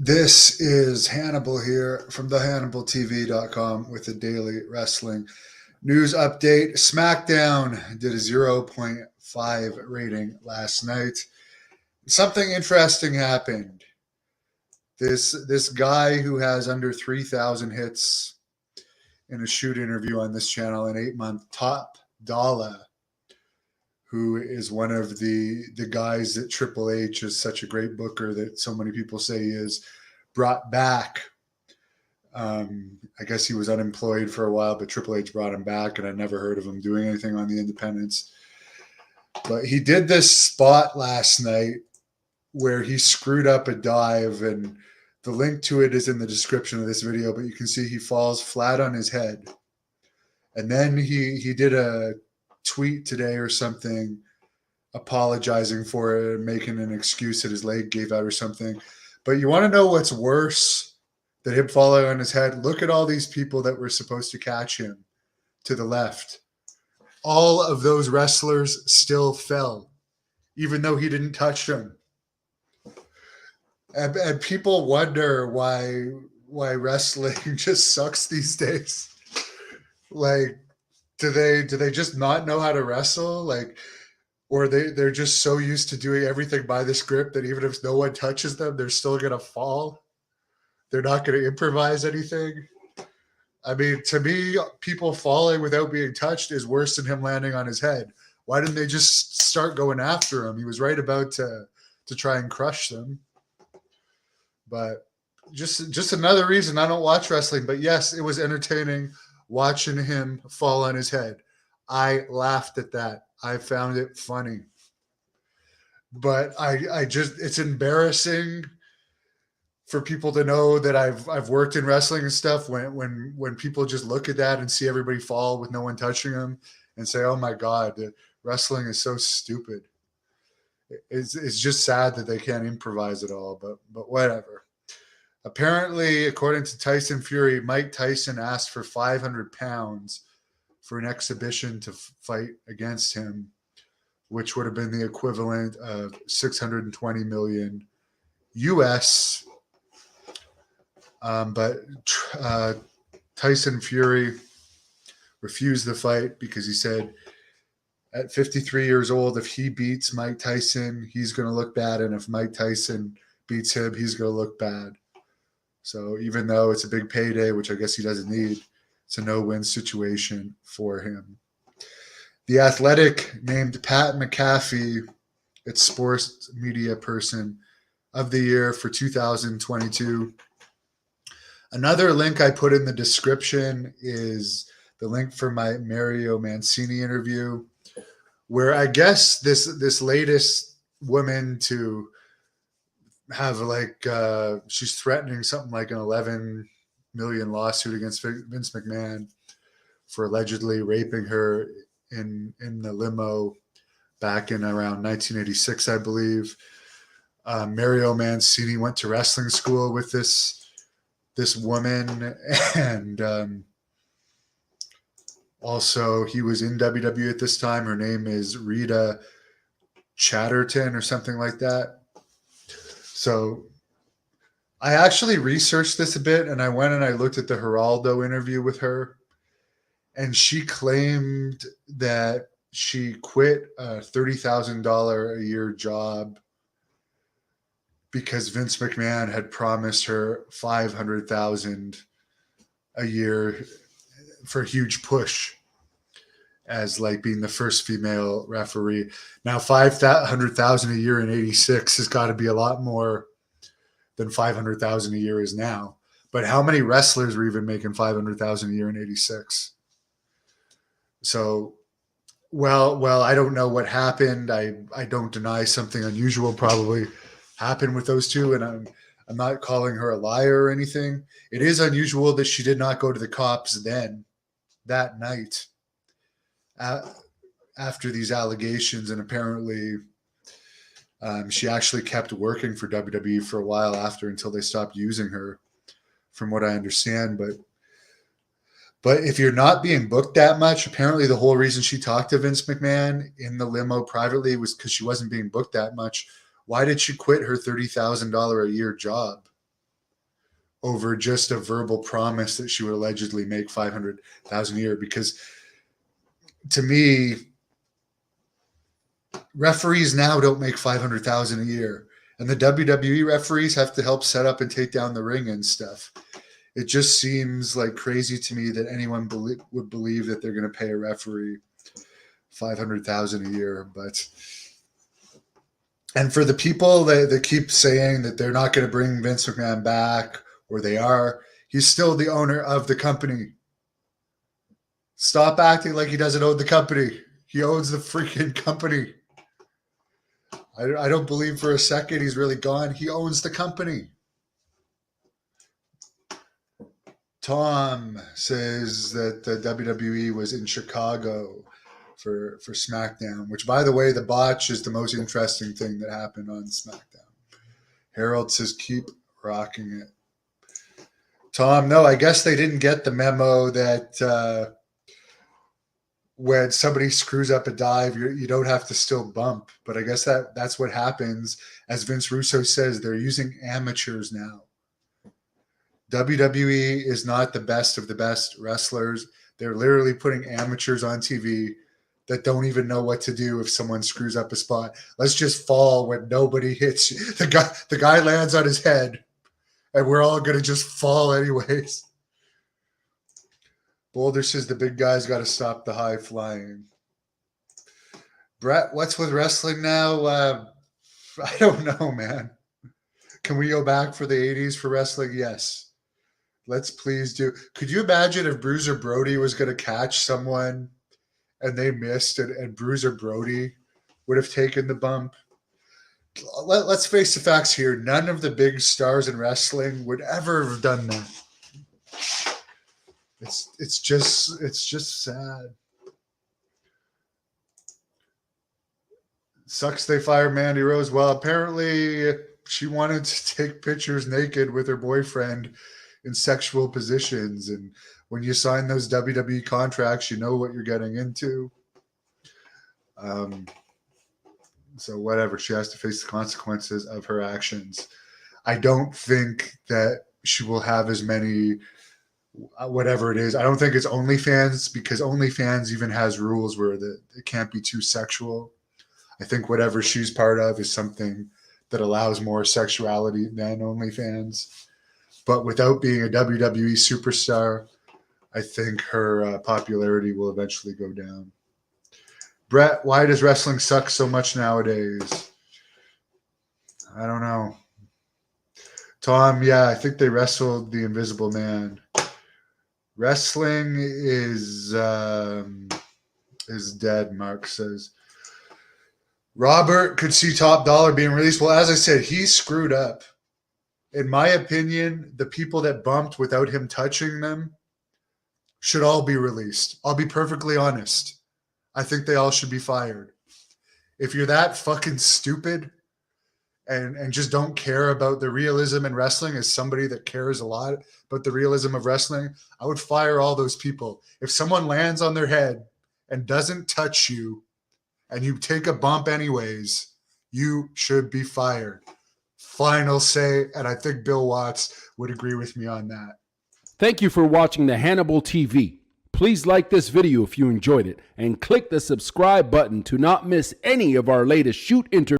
This is Hannibal here from thehannibaltv.com with a daily wrestling news update. Smackdown did a zero point 0.5 rating last night. Something interesting happened. This guy who has under 3,000 hits in a shoot interview on this channel, an 8-month Top Dollar, who is one of the guys that Triple H is such a great booker that so many people say he is, brought back. I guess he was unemployed for a while, but Triple H brought him back, and I never heard of him doing anything on the independents. But he did this spot last night where he screwed up a dive, and the link to it is in the description of this video, but you can see he falls flat on his head. And then he did a tweet today or something apologizing for it and making an excuse that his leg gave out or something. But you want to know what's worse than him falling on his head? Look at all these people that were supposed to catch him to the left. All of those wrestlers still fell, even though he didn't touch them. And people wonder why wrestling just sucks these days. Like, do they just not know how to wrestle? Like, or they're just so used to doing everything by the script that even if no one touches them, they're still going to fall. They're not going to improvise anything. I mean, to me, people falling without being touched is worse than him landing on his head. Why didn't they just start going after him? He was right about to try and crush them. But just another reason I don't watch wrestling. But yes, it was entertaining watching him fall on his head. I laughed at that. I found it funny. But I just, it's embarrassing for people to know that I've worked in wrestling and stuff when people just look at that and see everybody fall with no one touching them and say, "Oh my God, wrestling is so stupid." It's just sad that they can't improvise at all, but whatever. Apparently, according to Tyson Fury, Mike Tyson asked for 500 pounds for an exhibition to fight against him, which would have been the equivalent of 620 million US. But Tyson Fury refused the fight because he said at 53 years old, if he beats Mike Tyson, he's going to look bad. And if Mike Tyson beats him, he's going to look bad. So even though it's a big payday, which I guess he doesn't need, it's a no-win situation for him. The Athletic named Pat McAfee its sports media person of the year for 2022. Another link I put in the description is the link for my Mario Mancini interview, where I guess this latest woman to have she's threatening something like an 11 million lawsuit against Vince McMahon for allegedly raping her in the limo back in around 1986, I believe. Mario Mancini went to wrestling school with this woman, and also he was in WWE at this time. Her name is Rita Chatterton or something like that. So I actually researched this a bit, and I went and I looked at the Geraldo interview with her, and she claimed that she quit a $30,000 a year job because Vince McMahon had promised her $500,000 a year for a huge push as like being the first female referee. Now, $500,000 a year in '86 has got to be a lot more than $500,000 a year is now. But how many wrestlers were even making $500,000 a year in '86? So, well, I don't know what happened. I don't deny something unusual probably happened with those two, and I'm not calling her a liar or anything. It is unusual that she did not go to the cops then, that night, after these allegations, and apparently she actually kept working for WWE for a while after until they stopped using her, from what I understand. But if you're not being booked that much, apparently the whole reason she talked to Vince McMahon in the limo privately was because she wasn't being booked that much. Why did she quit her $30,000 a year job? over just a verbal promise that she would allegedly make 500,000 a year. Because to me, referees now don't make 500,000 a year, and the WWE referees have to help set up and take down the ring and stuff. It just seems like crazy to me that anyone would believe that they're going to pay a referee 500,000 a year. But and for the people that keep saying that they're not going to bring Vince McMahon back, or they are, he's still the owner of the company. Stop acting like he doesn't own the company. He owns the freaking company. I don't believe for a second he's really gone. He owns the company. Tom says that the WWE was in Chicago for Smackdown, which, by the way, the botch is the most interesting thing that happened on Smackdown. Harold says, keep rocking it. Tom, no, I guess they didn't get the memo that when somebody screws up a dive, you don't have to still bump. But I guess that's what happens. As Vince Russo says, they're using amateurs now. WWE is not the best of the best wrestlers. They're literally putting amateurs on TV that don't even know what to do if someone screws up a spot. Let's just fall when nobody hits you. The guy lands on his head, and we're all going to just fall anyways. Boulder says the big guy's got to stop the high flying. Brett, what's with wrestling now? I don't know, man. Can we go back for the 80s for wrestling? Yes. Let's please do. Could you imagine if Bruiser Brody was going to catch someone and they missed, and Bruiser Brody would have taken the bump? Let's face the facts here. None of the big stars in wrestling would ever have done that. It's just sad. Sucks they fired Mandy Rose. Well, apparently she wanted to take pictures naked with her boyfriend in sexual positions, and when you sign those WWE contracts, you know what you're getting into. So whatever, she has to face the consequences of her actions. I don't think that she will have as many, whatever it is. I don't think it's OnlyFans, because OnlyFans even has rules where it can't be too sexual. I think whatever she's part of is something that allows more sexuality than OnlyFans. But without being a WWE superstar, I think her popularity will eventually go down. Brett, why does wrestling suck so much nowadays? I don't know. Tom, yeah, I think they wrestled the Invisible Man. Wrestling is dead, Mark says. Robert could see Top Dollar being released. Well, as I said, he screwed up. In my opinion, the people that bumped without him touching them should all be released. I'll be perfectly honest. I think they all should be fired. If you're that fucking stupid and just don't care about the realism in wrestling, as somebody that cares a lot about the realism of wrestling, I would fire all those people. If someone lands on their head and doesn't touch you and you take a bump anyways, you should be fired. Final say, and I think Bill Watts would agree with me on that. Thank you for watching the Hannibal TV. Please like this video if you enjoyed it, and click the subscribe button to not miss any of our latest shoot interviews.